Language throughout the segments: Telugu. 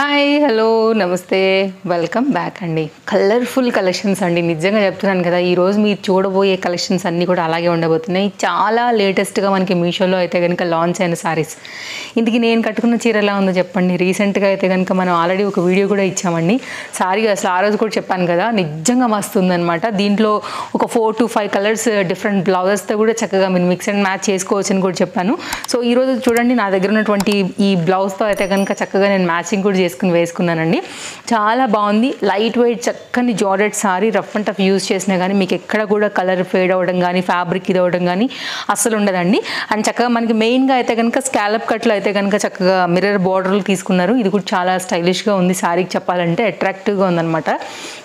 హాయ్ హలో నమస్తే వెల్కమ్ బ్యాక్ అండి. కలర్ఫుల్ కలెక్షన్స్ అండి. నిజంగా చెప్తున్నాను కదా, ఈరోజు మీరు చూడబోయే కలెక్షన్స్ అన్నీ కూడా అలాగే ఉండబోతున్నాయి. చాలా లేటెస్ట్గా మనకి మీషోలో అయితే కనుక లాంచ్ అయిన సారీస్. ఇందుకు నేను కట్టుకున్న చీర ఎలా ఉందో చెప్పండి. రీసెంట్గా అయితే కనుక మనం ఆల్రెడీ ఒక వీడియో కూడా ఇచ్చామండి. సారీ అసలు ఆ రోజు కూడా చెప్పాను కదా, నిజంగా మస్తు ఉందనమాట. దీంట్లో ఒక 4 to 5 కలర్స్ డిఫరెంట్ బ్లౌజెస్తో కూడా చక్కగా మీరు మిక్స్ అండ్ మ్యాచ్ చేసుకోవచ్చు అని కూడా చెప్పాను. సో ఈరోజు చూడండి, నా దగ్గర ఉన్నటువంటి ఈ బ్లౌజ్తో అయితే కనుక చక్కగా నేను మ్యాచింగ్ కూడా వేసుకున్నానండి. చాలా బాగుంది. లైట్ వెయిట్ చక్కని georgette sorry. Rough and tough use చేసినా కానీ మీకు ఎక్కడ కూడా కలర్ ఫేడ్ అవ్వడం కానీ ఫ్యాబ్రిక్ ఇది అవ్వడం కానీ అస్సలు ఉండదండి. అండ్ చక్కగా మనకి మెయిన్గా అయితే కనుక స్కాలప్ కట్లో అయితే కనుక చక్కగా మిర్రర్ బార్డర్లు తీసుకున్నారు. ఇది కూడా చాలా స్టైలిష్గా ఉంది. శారీకి చెప్పాలంటే అట్రాక్టివ్గా ఉందన్నమాట.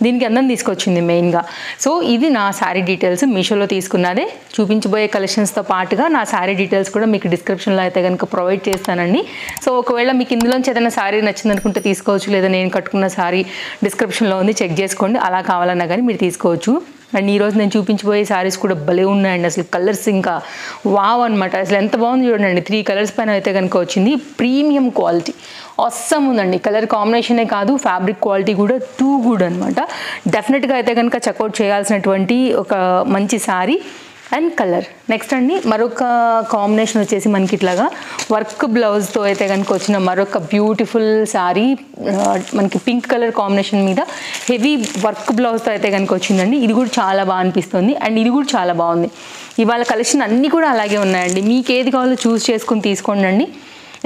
దీనికి అందం తీసుకొచ్చింది మెయిన్గా. సో ఇది నా శారీ డీటెయిల్స్ మీషోలో తీసుకున్నదే. చూపించబోయే కలెక్షన్స్తో పాటుగా నా శారీ డీటెయిల్స్ కూడా మీకు డిస్క్రిప్షన్లో అయితే కనుక ప్రొవైడ్ చేస్తానండి. సో ఒకవేళ మీకు ఇందులోంచి ఏదైనా శారీ నచ్చిందనుకుంటే తీసుకోవచ్చు, లేదా నేను కట్టుకున్న శారీ డిస్క్రిప్షన్లో ఉంది, చెక్ చేసుకోండి. అలా కావాలన్నా కానీ మీరు తీసుకోవచ్చు. అండ్ ఈరోజు నేను చూపించబోయే శారీస్ కూడా భలే ఉన్నాయండి. అసలు కలర్స్ ఇంకా వావ్ అనమాట. అసలు ఎంత బాగుంది చూడండి. 3 కలర్స్ పైన అయితే కనుక వచ్చింది. ప్రీమియం క్వాలిటీ అస్సమ్ ఉందండి. కలర్ కాంబినేషనే కాదు, ఫ్యాబ్రిక్ క్వాలిటీ కూడా టూ గుడ్ అనమాట. డెఫినెట్గా అయితే కనుక చెక్అవుట్ చేయాల్సినటువంటి ఒక మంచి శారీ అండ్ కలర్. నెక్స్ట్ అండి, మరొక కాంబినేషన్ వచ్చేసి మనకి ఇట్లాగా వర్క్ బ్లౌజ్తో అయితే కనుక వచ్చిన మరొక బ్యూటిఫుల్ శారీ. మనకి పింక్ కలర్ కాంబినేషన్ మీద హెవీ వర్క్ బ్లౌజ్తో అయితే కనుక వచ్చిందండి. ఇది కూడా చాలా బాగా అనిపిస్తుంది. అండ్ ఇది కూడా చాలా బాగుంది. ఇవాళ కలెక్షన్ అన్నీ కూడా అలాగే ఉన్నాయండి. మీకు ఏది కావాలో చూస్ చేసుకుని తీసుకోండి అండి.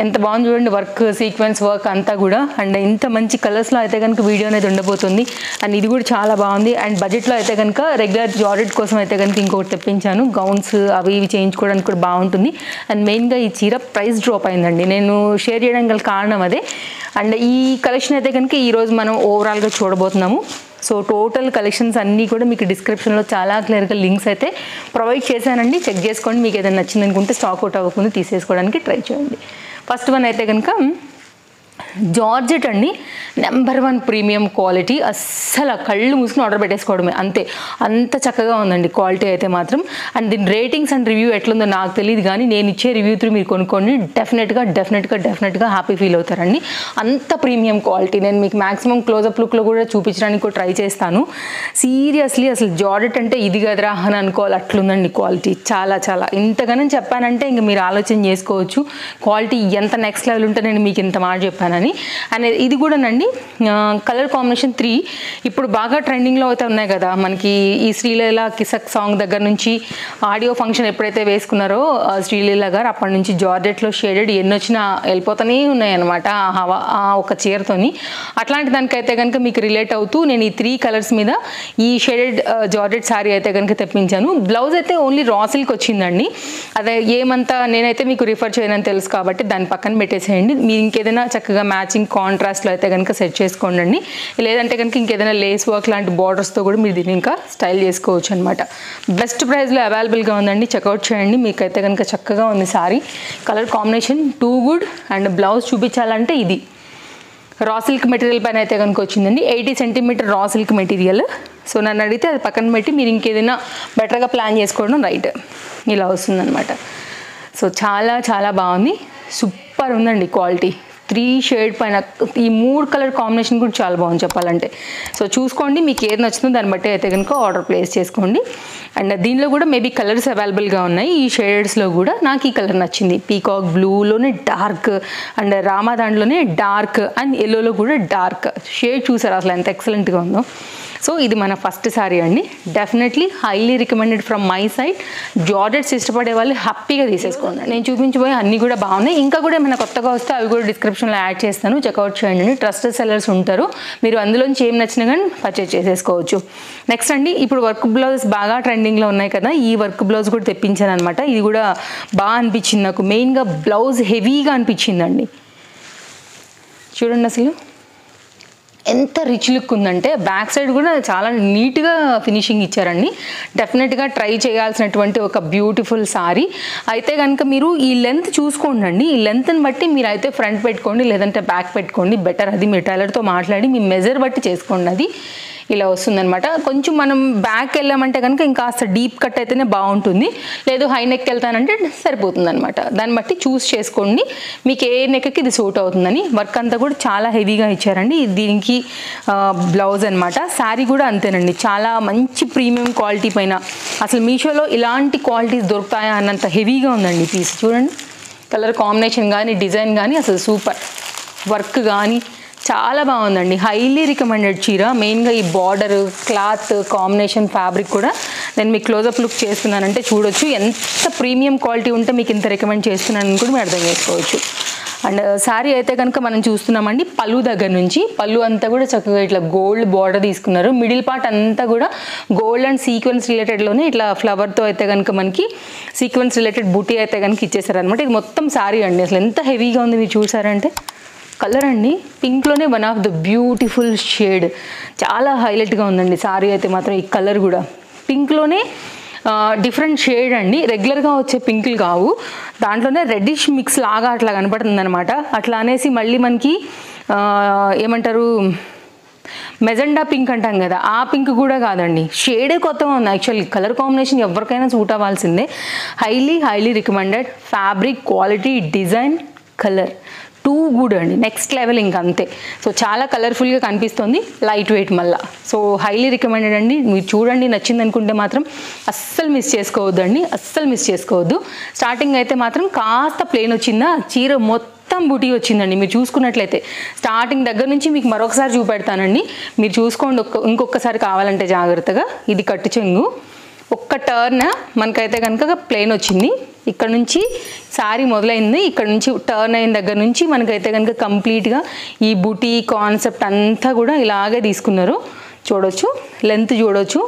ఎంత బాగుంది చూడండి, వర్క్ సీక్వెన్స్ వర్క్ అంతా కూడా. అండ్ ఇంత మంచి కలర్స్లో అయితే కనుక వీడియో అనేది ఉండబోతుంది. అండ్ ఇది కూడా చాలా బాగుంది. అండ్ బడ్జెట్లో అయితే కనుక రెగ్యులర్ జార్జెట్ కోసం అయితే కనుక ఇంకొకటి తెప్పించాను. గౌన్స్ అవి ఇవి చేయించుకోవడానికి కూడా బాగుంటుంది. అండ్ మెయిన్గా ఈ చీర ప్రైస్ డ్రాప్ అయిందండి. నేను షేర్ చేయడానికి గల కారణం అదే. అండ్ ఈ కలెక్షన్ అయితే కనుక ఈరోజు మనం ఓవరాల్గా చూడబోతున్నాము. సో టోటల్ కలెక్షన్స్ అన్నీ కూడా మీకు డిస్క్రిప్షన్లో చాలా క్లియర్గా లింక్స్ అయితే ప్రొవైడ్ చేశానండి. చెక్ చేసుకోండి. మీకు ఏదైనా నచ్చింది అనుకుంటే స్టాక్ అవుట్ అవ్వకుండా తీసేసుకోవడానికి ట్రై చేయండి. ఫస్ట్ వన్ అయితే కనుక జార్జెట్ అండి. Number 1 premium quality. అస్సలు కళ్ళు మూసుకుని ఆర్డర్ పెట్టేసుకోవడమే అంతే. అంత చక్కగా ఉందండి క్వాలిటీ అయితే మాత్రం. అండ్ దీని రేటింగ్స్ అండ్ రివ్యూ ఎట్లుందో నాకు తెలియదు, కానీ నేను ఇచ్చే రివ్యూ త్రూ మీరు కొనుక్కోండి. డెఫినెట్గా హ్యాపీ ఫీల్ అవుతారండి. అంత ప్రీమియం క్వాలిటీ. నేను మీకు మ్యాక్సిమం క్లోజప్ లుక్లో కూడా చూపించడానికి కూడా ట్రై చేస్తాను. సీరియస్లీ అసలు జార్జెట్ అంటే ఇది కదరా అని అనుకోవాలి, అట్లుందండి క్వాలిటీ. చాలా చాలా ఇంతగానో చెప్పానంటే ఇంక మీరు ఆలోచన చేసుకోవచ్చు క్వాలిటీ ఎంత నెక్స్ట్ లెవెల్ ఉంటే నేను మీకు ఇంత మాట చెప్పానని. అండ్ ఇది కూడానండి కలర్ కాంబినేషన్ 3 ఇప్పుడు బాగా ట్రెండింగ్లో అయితే ఉన్నాయి కదా మనకి. ఈ శ్రీలీల కిసక్ సాంగ్ దగ్గర నుంచి ఆడియో ఫంక్షన్ ఎప్పుడైతే వేసుకున్నారో శ్రీలీల గారు, అప్పటి నుంచి జార్జెట్లో షేడెడ్ ఎన్ని వచ్చినా వెళ్ళిపోతూనే ఉన్నాయన్నమాట ఆ ఒక చీరతోని. అట్లాంటి దానికైతే కనుక మీకు రిలేట్ అవుతూ నేను ఈ 3 కలర్స్ మీద ఈ షేడెడ్ జార్జెట్ శారీ అయితే కనుక తెప్పించాను. బ్లౌజ్ అయితే ఓన్లీ రా సిల్క్ వచ్చిందండి. అదే ఏమంతా నేనైతే మీకు రిఫర్ చేయనని తెలుసు కాబట్టి దాన్ని పక్కన పెట్టేసేయండి. మీరు ఇంకేదైనా చక్కగా మ్యాచింగ్ కాంట్రాస్ట్లో అయితే కనుక సెట్ చేసుకోండి. లేదంటే కనుక ఇంకేదైనా లేస్ వర్క్ లాంటి బార్డర్స్తో కూడా మీరు దీన్ని ఇంకా స్టైల్ చేసుకోవచ్చు అనమాట. బెస్ట్ ప్రైస్లో అవైలబుల్గా ఉందండి. చెక్అవుట్ చేయండి. మీకైతే కనుక చక్కగా ఉంది sari. Colour combination too good. And blouse చూపించాలంటే ఇది రా సిల్క్ మెటీరియల్ పైన అయితే కనుక వచ్చిందండి. 80 centimetre raw silk material. So నన్ను అడిగితే అది పక్కన పెట్టి మీరు ఇంకేదైనా బెటర్గా ప్లాన్ చేసుకోవడం రైట్. ఇలా వస్తుందన్నమాట. సో చాలా చాలా బాగుంది. సూపర్ ఉందండి క్వాలిటీ. 3 షేడ్ పైన ఈ 3 కలర్ కాంబినేషన్ కూడా చాలా బాగుంది చెప్పాలంటే. సో చూసుకోండి, మీకు ఏది నచ్చుతుందో దాన్ని బట్టి అయితే కనుక ఆర్డర్ ప్లేస్ చేసుకోండి. అండ్ దీనిలో కూడా మేబీ కలర్స్ అవైలబుల్గా ఉన్నాయి. ఈ షేడ్స్లో కూడా నాకు ఈ కలర్ నచ్చింది. పీకాక్ బ్లూలోనే డార్క్, అండ్ రామా దాంట్లోనే డార్క్, అండ్ ఎల్లోలో కూడా డార్క్ షేడ్. చూసారు అసలు ఎంత ఎక్సలెంట్గా ఉందో. సో ఇది మన ఫస్ట్ శారీ అండి. Definitely highly recommended from my side. Georgettes ఇష్టపడే వాళ్ళు హ్యాపీగా తీసేసుకోండి. నేను చూపించబోయే అన్నీ కూడా బాగున్నాయి. ఇంకా కూడా ఏమైనా కొత్తగా వస్తే అవి కూడా డిస్క్రిప్షన్లో యాడ్ చేస్తాను. చెక్అవుట్ చేయండి. ట్రస్టెడ్ సెల్లర్స్ ఉంటారు. మీరు అందులోంచి ఏం నచ్చినా కానీ పర్చేజ్ చేసేసుకోవచ్చు. నెక్స్ట్ అండి, ఇప్పుడు వర్క్ బ్లౌజ్ బాగా ట్రెండింగ్లో ఉన్నాయి కదా, ఈ వర్క్ బ్లౌజ్ కూడా తెప్పించాను అనమాట. ఇది కూడా బాగా అనిపించింది నాకు. మెయిన్గా బ్లౌజ్ హెవీగా అనిపించిందండి. చూడండి అసలు ఎంత రిచ్ లుక్ ఉందంటే, బ్యాక్ సైడ్ కూడా చాలా నీట్గా ఫినిషింగ్ ఇచ్చారండి. డెఫినెట్గా ట్రై చేయాల్సినటువంటి ఒక బ్యూటిఫుల్ సారీ. అయితే కనుక మీరు ఈ లెంత్ చూసుకోండి. ఈ లెంత్ని బట్టి మీరు అయితే ఫ్రంట్ పెట్టుకోండి, లేదంటే బ్యాక్ పెట్టుకోండి బెటర్. అది మీ టైలర్తో మాట్లాడి మీ మెజర్ బట్టి చేసుకోండి. అది ఇలా వస్తుందన్నమాట. కొంచెం మనం బ్యాక్ వెళ్ళామంటే కనుక ఇంకాస్త డీప్ కట్ అయితేనే బాగుంటుంది, లేదు హై నెక్ వెళ్తానంటే సరిపోతుంది అనమాట. దాన్ని బట్టి చూస్ చేసుకోండి మీకు ఏ నెక్కి ఇది సూట్ అవుతుందని. వర్క్ అంతా కూడా చాలా హెవీగా ఇచ్చారండి. దీనికి బ్లౌజ్ అనమాట. శారీ కూడా అంతేనండి, చాలా మంచి ప్రీమియం క్వాలిటీ పైన. అసలు మీషోలో ఇలాంటి క్వాలిటీస్ దొరుకుతాయా అన్నంత హెవీగా ఉందండి పీస్. చూడండి కలర్ కాంబినేషన్ కానీ డిజైన్ కానీ అసలు సూపర్. వర్క్ కానీ చాలా బాగుందండి. హైలీ రికమెండెడ్ చీర. మెయిన్గా ఈ బార్డర్, క్లాత్ కాంబినేషన్, ఫ్యాబ్రిక్ కూడా నేను మీకు క్లోజప్ లుక్ చేస్తున్నానంటే చూడొచ్చు ఎంత ప్రీమియం క్వాలిటీ ఉంటే మీకు ఇంత రికమెండ్ చేస్తున్నానని కూడా మీరు అర్థం చేసుకోవచ్చు. అండ్ శారీ అయితే కనుక మనం చూస్తున్నామండి పళ్ళు దగ్గర నుంచి. పళ్ళు అంతా కూడా చక్కగా ఇట్లా గోల్డ్ బార్డర్ తీసుకున్నారు. మిడిల్ పార్ట్ అంతా కూడా గోల్డ్ అండ్ సీక్వెన్స్ రిలేటెడ్లోనే ఇట్లా ఫ్లవర్తో అయితే కనుక మనకి సీక్వెన్స్ రిలేటెడ్ బూటీ అయితే కనుక ఇచ్చేసారనమాట. ఇది మొత్తం శారీ అండి. అసలు ఎంత హెవీగా ఉంది మీరు చూసారంటే. కలర్ అండి పింక్లోనే one of the beautiful shade, చాలా హైలైట్గా ఉందండి శారీ అయితే మాత్రం. ఈ కలర్ కూడా పింక్లోనే డిఫరెంట్ షేడ్ అండి, రెగ్యులర్గా వచ్చే పింకులు కావు, దాంట్లోనే రెడ్డిష్ మిక్స్ లాగా అట్లా కనపడుతుంది అనమాట. అట్లా అనేసి మళ్ళీ మనకి ఏమంటారు మెజెండా పింక్ అంటాం కదా, ఆ పింక్ కూడా కాదండి, షేడే కొత్తగా ఉంది. యాక్చువల్లీ కలర్ కాంబినేషన్ ఎవరికైనా సూట్ అవ్వాల్సిందే. Highly recommended. Fabric quality, design, colour too good అండి, నెక్స్ట్ లెవెల్ ఇంక అంతే. సో చాలా కలర్ఫుల్గా కనిపిస్తుంది, లైట్ వెయిట్ మళ్ళా. సో హైలీ రికమెండెడ్ అండి. మీరు చూడండి, నచ్చింది అనుకుంటే మాత్రం అస్సలు మిస్ చేసుకోవద్దు అండి, అస్సలు మిస్ చేసుకోవద్దు. స్టార్టింగ్ అయితే మాత్రం కాస్త ప్లెయిన్ వచ్చిందా, చీర మొత్తం బుటీ వచ్చిందండి. మీరు చూసుకున్నట్లయితే స్టార్టింగ్ దగ్గర నుంచి మీకు మరొకసారి చూపెడతానండి, మీరు చూసుకోండి ఇంకొకసారి కావాలంటే జాగ్రత్తగా. ఇది కట్టు చెంగు, ఒక్క టర్న్ మనకైతే కనుక ప్లెయిన్ వచ్చింది. ఇక్కడ నుంచి శారీ మొదలైంది, ఇక్కడ నుంచి టర్న్ అయిన దగ్గర నుంచి మనకైతే కనుక కంప్లీట్గా ఈ బుటీ కాన్సెప్ట్ అంతా కూడా ఇలాగే తీసుకున్నారు. చూడొచ్చు, లెంత్ చూడొచ్చు.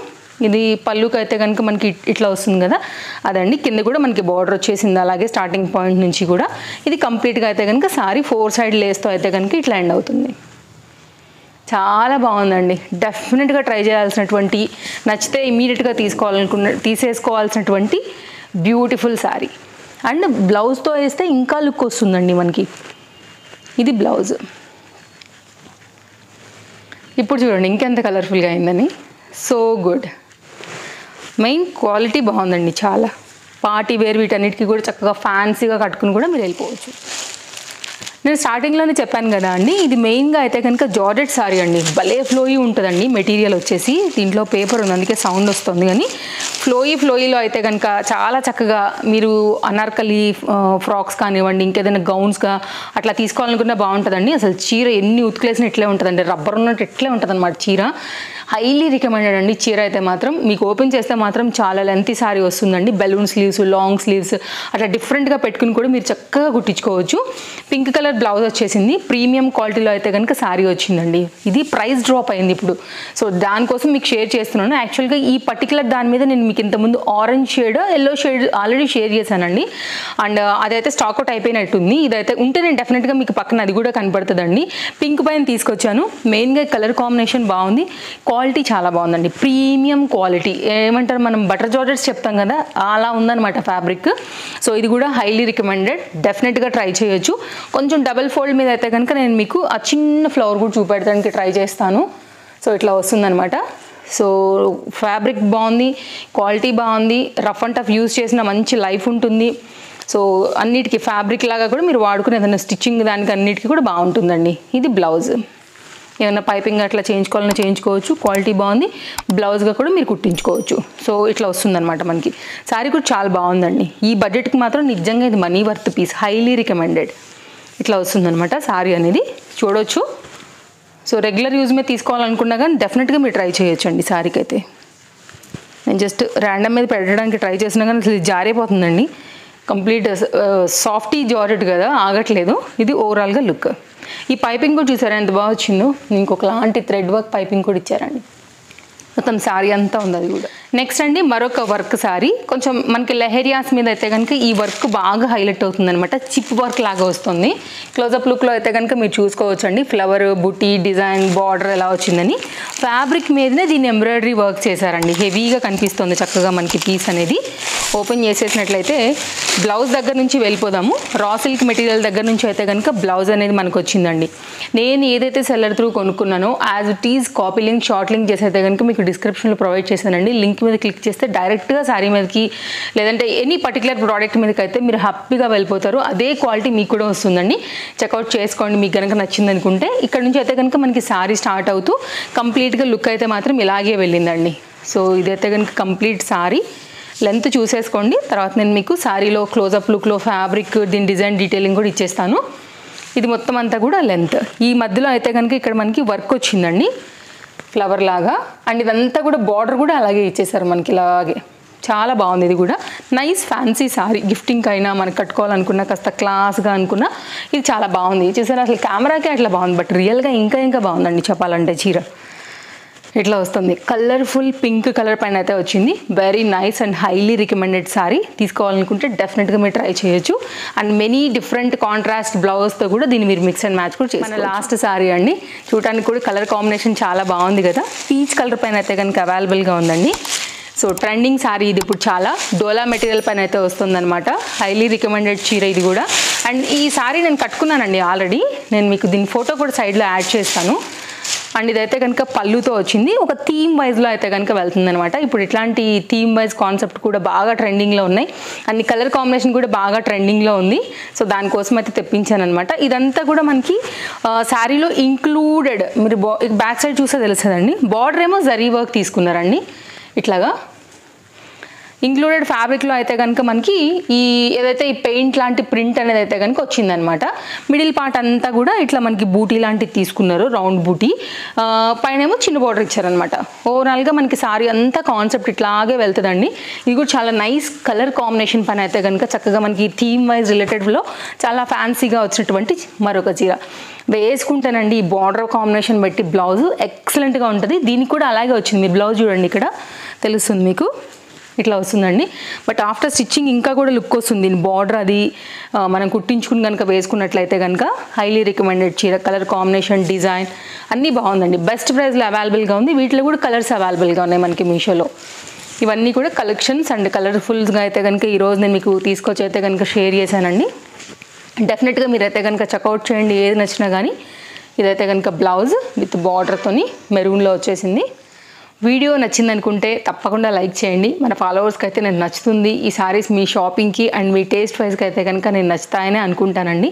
ఇది పళ్ళుకి అయితే కనుక మనకి ఇట్లా వస్తుంది కదా, అదండి. కింద కూడా మనకి బార్డర్ వచ్చేసింది అలాగే స్టార్టింగ్ పాయింట్ నుంచి కూడా. ఇది కంప్లీట్గా అయితే కనుక శారీ 4 సైడ్ లేస్తో అయితే కనుక ఇట్లా ఎండ్ అవుతుంది. చాలా బాగుందండి. డెఫినెట్గా ట్రై చేయాల్సినటువంటి, నచ్చితే ఇమీడియట్గా తీసేసుకోవాల్సినటువంటి బ్యూటిఫుల్ శారీ. అండ్ బ్లౌజ్తో వేస్తే ఇంకా లుక్ వస్తుందండి మనకి. ఇది బ్లౌజ్. ఇప్పుడు చూడండి ఇంకెంత కలర్ఫుల్గా అయిందని. So good. మెయిన్ క్వాలిటీ బాగుందండి చాలా. పార్టీ వేర్ వీటన్నిటికీ కూడా చక్కగా ఫ్యాన్సీగా కట్టుకుని కూడా మీరు వెళ్ళిపోవచ్చు. నేను స్టార్టింగ్లోనే చెప్పాను కదా అండి, ఇది మెయిన్గా అయితే కనుక జార్జెట్ శారీ అండి. భలే ఫ్లోయీ ఉంటుందండి. మెటీరియల్ వచ్చేసి దీంట్లో పేపర్ ఉంది అందుకే సౌండ్ వస్తుంది, కానీ ఫ్లోయీలో అయితే కనుక చాలా చక్కగా మీరు అనార్కలి ఫ్రాక్స్ కానివ్వండి, ఇంకేదైనా గౌన్స్గా అట్లా తీసుకోవాలనుకున్నా బాగుంటుందండి. అసలు చీర ఎన్ని ఉతుకులేసినా ఇట్లే ఉంటుందండి, రబ్బర్ ఉన్నట్టు ఇట్లే ఉంటుంది అన్నమాట చీర. హైలీ రికమెండెడ్ అండి చీర అయితే మాత్రం. మీకు ఓపెన్ చేస్తే మాత్రం చాలా లెంతీ శారీ వస్తుందండి. బెలూన్ స్లీవ్స్, లాంగ్ స్లీవ్స్ అట్లా డిఫరెంట్గా పెట్టుకుని కూడా మీరు చక్కగా కుట్టించుకోవచ్చు. పింక్ కలర్ బ్లౌజ్ వచ్చేసింది. ప్రీమియం క్వాలిటీలో అయితే కనుక శారీ వచ్చిందండి. ఇది ప్రైస్ డ్రాప్ అయింది ఇప్పుడు, సో దానికోసం మీకు షేర్ చేస్తున్నాను. యాక్చువల్గా ఈ పర్టికులర్ దాని మీద నేను మీకు ఇంతకుముందు orange shade, yellow shade already share చేశానండి. అండ్ అదైతే స్టాక్అవుట్ అయిపోయినట్టుంది. ఇదైతే ఉంటే నేను డెఫినెట్గా మీకు పక్కన అది కూడా కనపడుతుందండి. పింక్ పైన తీసుకొచ్చాను. మెయిన్గా కలర్ కాంబినేషన్ బాగుంది, క్వాలిటీ చాలా బాగుందండి. ప్రీమియం క్వాలిటీ, ఏమంటారు మనం బటర్ జార్జెట్స్ చెప్తాం కదా, అలా ఉందన్నమాట ఫ్యాబ్రిక్. సో ఇది కూడా హైలీ రికమెండెడ్, డెఫినెట్గా ట్రై చేయొచ్చు. కొంచెం డబల్ ఫోల్డ్ మీద అయితే కనుక నేను మీకు ఆ చిన్న ఫ్లవర్ కూడా చూపెట్టడానికి ట్రై చేస్తాను. సో ఇట్లా వస్తుందన్నమాట. సో ఫ్యాబ్రిక్ బాగుంది, క్వాలిటీ బాగుంది, రఫ్ అండ్ టఫ్ యూజ్ చేసిన మంచి లైఫ్ ఉంటుంది. సో అన్నిటికీ ఫ్యాబ్రిక్ లాగా కూడా మీరు వాడుకునే ఏదైనా స్టిచ్చింగ్ దానికి అన్నిటికీ కూడా బాగుంటుందండి. ఇది బ్లౌజ్. ఏమైనా పైపింగ్ అట్లా చేయించుకోవాలన్నా చేయించుకోవచ్చు. క్వాలిటీ బాగుంది, బ్లౌజ్గా కూడా మీరు కుట్టించుకోవచ్చు. సో ఇట్లా వస్తుందన్నమాట మనకి. శారీ కూడా చాలా బాగుందండి. ఈ బడ్జెట్కి మాత్రం నిజంగా ఇది money worth piece, highly recommended. ఇట్లా వస్తుందన్నమాట శారీ అనేది, చూడొచ్చు. సో రెగ్యులర్ యూజ్ మీద తీసుకోవాలనుకున్నా కానీ డెఫినెట్గా మీరు ట్రై చేయొచ్చు అండి. శారీకి అయితే నేను జస్ట్ ర్యాండమ్ మీద పెట్టడానికి ట్రై చేసినా కానీ అసలు జారిపోతుందండి. కంప్లీట్ సాఫ్టీ జార్జెట్ కదా, ఆగట్లేదు. ఇది ఓవరాల్గా లుక్. ఈ పైపింగ్ కూడా చూసారా ఎంత బాగా వచ్చిందో. ఇంకొక లాంటి థ్రెడ్ వర్క్ పైపింగ్ కూడా ఇచ్చారండి. మొత్తం శారీ అంతా ఉంది అది కూడా. నెక్స్ట్ అండి మరొక వర్క్ సారీ, కొంచెం మనకి లెహరియాస్ మీద అయితే కనుక ఈ వర్క్ బాగా హైలైట్ అవుతుంది అనమాట. చిప్ వర్క్ లాగా వస్తుంది. క్లోజప్ లుక్లో అయితే కనుక మీరు చూసుకోవచ్చు అండి, ఫ్లవర్ బుటీ డిజైన్ బార్డర్ ఎలా వచ్చిందని. ఫ్యాబ్రిక్ మీదనే దీన్ని ఎంబ్రాయిడరీ వర్క్ చేశారండి. హెవీగా కనిపిస్తుంది చక్కగా మనకి పీస్ అనేది. ఓపెన్ చేసేసినట్లయితే బ్లౌజ్ దగ్గర నుంచి వెళ్ళిపోదాము. రా సిల్క్ మెటీరియల్ దగ్గర నుంచి అయితే కనుక బ్లౌజ్ అనేది మనకు వచ్చిందండి. నేను ఏదైతే సెల్లర్ త్రూ కొనుక్కున్నానో as it is copy link short link చేసి అయితే కనుక మీకు డిస్క్రిప్షన్లో ప్రొవైడ్ చేశానండి. లింక్ మీద క్లిక్ చేస్తే డైరెక్ట్గా శారీ మీదకి లేదంటే ఎనీ పర్టికులర్ ప్రోడక్ట్ మీదకి అయితే మీరు హ్యాపీగా వెళ్ళిపోతారు. అదే క్వాలిటీ మీకు కూడా వస్తుందండి. చెక్అవుట్ చేసుకోండి మీకు కనుక నచ్చింది అనుకుంటే. ఇక్కడ నుంచి అయితే కనుక మనకి శారీ స్టార్ట్ అవుతూ కంప్లీట్గా లుక్ అయితే మాత్రం ఇలాగే వెళ్ళిందండి. సో ఇదైతే కనుక కంప్లీట్ శారీ లెంత్ చూసేసుకోండి. తర్వాత నేను మీకు శారీలో క్లోజప్ లుక్లో ఫ్యాబ్రిక్ దీని డిజైన్ డీటెయిలింగ్ కూడా ఇచ్చేస్తాను. ఇది మొత్తం అంతా కూడా లెంత్. ఈ మధ్యలో అయితే కనుక ఇక్కడ మనకి వర్క్ వచ్చిందండి ఫ్లవర్ లాగా. అండ్ ఇదంతా కూడా బార్డర్ కూడా అలాగే ఇచ్చేసారు మనకి ఇలాగే. చాలా బాగుంది. ఇది కూడా నైస్ ఫ్యాన్సీ సారీ. గిఫ్టింగ్ అయినా మనకు కట్టుకోవాలనుకున్నా కాస్త క్లాస్గా అనుకున్నా ఇది చాలా బాగుంది. చూసారా అసలు కెమెరాకే అట్లా బాగుంది, బట్ రియల్గా ఇంకా బాగుందండి చెప్పాలంటే. చీర ఇట్లా వస్తుంది. కలర్ఫుల్ పింక్ కలర్ పైన అయితే వచ్చింది. Very nice and highly recommended sorry. తీసుకోవాలనుకుంటే డెఫినెట్గా మీరు ట్రై చేయొచ్చు. అండ్ మెనీ డిఫరెంట్ కాంట్రాస్ట్ బ్లౌజ్తో కూడా దీన్ని మీరు మిక్స్ అండ్ మ్యాచ్ కూడా చేసుకోవచ్చు. మన లాస్ట్ సారీ అండి, చూడటానికి కూడా కలర్ కాంబినేషన్ చాలా బాగుంది కదా. పీచ్ కలర్ పైన అయితే కనుక అవైలబుల్గా ఉందండి. సో ట్రెండింగ్ సారీ ఇది ఇప్పుడు చాలా. డోలా మెటీరియల్ పైన అయితే వస్తుందన్నమాట. హైలీ రికమెండెడ్ చీర ఇది కూడా. అండ్ ఈ సారీ నేను కట్టుకున్నానండి ఆల్రెడీ. నేను మీకు దీని ఫోటో కూడా సైడ్లో యాడ్ చేస్తాను. అండ్ ఇదైతే కనుక పళ్ళుతో వచ్చింది. ఒక థీమ్ వైజ్లో అయితే కనుక వెళ్తుంది అనమాట. ఇప్పుడు ఇట్లాంటి థీమ్ వైజ్ కాన్సెప్ట్ కూడా బాగా ట్రెండింగ్లో ఉన్నాయి. అన్ని కలర్ కాంబినేషన్ కూడా బాగా ట్రెండింగ్లో ఉంది. సో దానికోసం అయితే తెప్పించాను అనమాట. ఇదంతా కూడా మనకి శారీలో ఇంక్లూడెడ్. మీరు బ్యాక్ సైడ్ చూస్తే తెలుస్తుందండి. బార్డర్ ఏమో జరీ వర్క్ తీసుకున్నారండి ఇట్లాగా. ఇంక్లూడెడ్ ఫ్యాబ్రిక్లో అయితే కనుక మనకి ఈ ఏదైతే ఈ పెయింట్ లాంటి ప్రింట్ అనేది అయితే కనుక వచ్చిందనమాట. మిడిల్ పార్ట్ అంతా కూడా ఇట్లా మనకి బూటీ లాంటిది తీసుకున్నారు, రౌండ్ బూటీ. పైన ఏమో చిన్న బార్డర్ ఇచ్చారనమాట. ఓవరాల్గా మనకి సారీ అంతా కాన్సెప్ట్ ఇట్లాగే వెళ్తుందండి. ఇది కూడా చాలా నైస్ కలర్ కాంబినేషన్ పైన అయితే కనుక చక్కగా మనకి థీమ్ వైజ్ రిలేటెడ్లో చాలా ఫ్యాన్సీగా వచ్చినటువంటి మరొక చీర. వేసుకుంటానండి ఈ బార్డర్ కాంబినేషన్ బట్టి బ్లౌజ్ ఎక్సలెంట్గా ఉంటుంది. దీనికి కూడా అలాగే వచ్చింది. మీరు బ్లౌజ్ చూడండి, ఇక్కడ తెలుస్తుంది మీకు ఇట్లా వస్తుందండి. బట్ ఆఫ్టర్ స్టిచ్చింగ్ ఇంకా కూడా లుక్ వస్తుంది. బార్డర్ అది మనం కుట్టించుకుని కనుక వేసుకున్నట్లయితే కనుక హైలీ రికమెండెడ్ చీర. కలర్ కాంబినేషన్ డిజైన్ అన్నీ బాగుందండి. బెస్ట్ ప్రైస్లో అవైలబుల్గా ఉంది. వీటిలో కూడా కలర్స్ అవైలబుల్గా ఉన్నాయి మనకి మీషోలో. ఇవన్నీ కూడా కలెక్షన్స్ అండ్ కలర్ఫుల్గా అయితే కనుక ఈరోజు నేను మీకు తీసుకొచ్చి అయితే కనుక షేర్ చేశానండి. డెఫినెట్గా మీరైతే కనుక చెక్అవుట్ చేయండి ఏది నచ్చినా కానీ. ఇదైతే కనుక బ్లౌజ్ విత్ బార్డర్తోని మెరూన్లో వచ్చేసింది. వీడియో నచ్చింది అనుకుంటే తప్పకుండా లైక్ చేయండి. మన ఫాలోవర్స్కి అయితే నేను నచ్చుతుంది ఈ సారీస్, మీ షాపింగ్కి అండ్ మీ టేస్ట్ వైజ్కి అయితే కనుక నేను నచ్చుతాయని అనుకుంటానండి.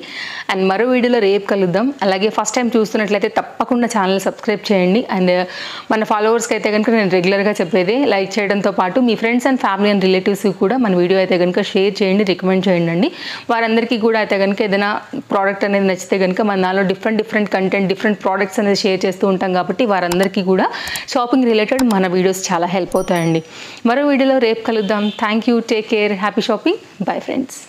అండ్ మరో వీడియోలో రేపు కలుద్దాం. అలాగే ఫస్ట్ టైం చూస్తున్నట్లయితే తప్పకుండా ఛానల్ సబ్స్క్రైబ్ చేయండి. అండ్ మన ఫాలోవర్స్కి అయితే కనుక నేను రెగ్యులర్గా చెప్పేది లైక్ చేయడంతో పాటు మీ ఫ్రెండ్స్ అండ్ ఫ్యామిలీ అండ్ రిలేటివ్స్కి కూడా మన వీడియో అయితే కనుక షేర్ చేయండి, రికమెండ్ చేయండి అండి. వారందరికీ కూడా అయితే కనుక ఏదైనా ప్రోడక్ట్ అనేది నచ్చితే కనుక మన దానిలో డిఫరెంట్ కంటెంట్, డిఫరెంట్ ప్రోడక్ట్స్ అనేది షేర్ చేస్తూ ఉంటాం కాబట్టి వారందరికీ కూడా షాపింగ్ రిలేటెడ్ మన వీడియోస్ చాలా హెల్ప్ అవుతాయండి. మరో వీడియోలో రేపు కలుద్దాం. Thank you, take care, happy shopping, bye friends.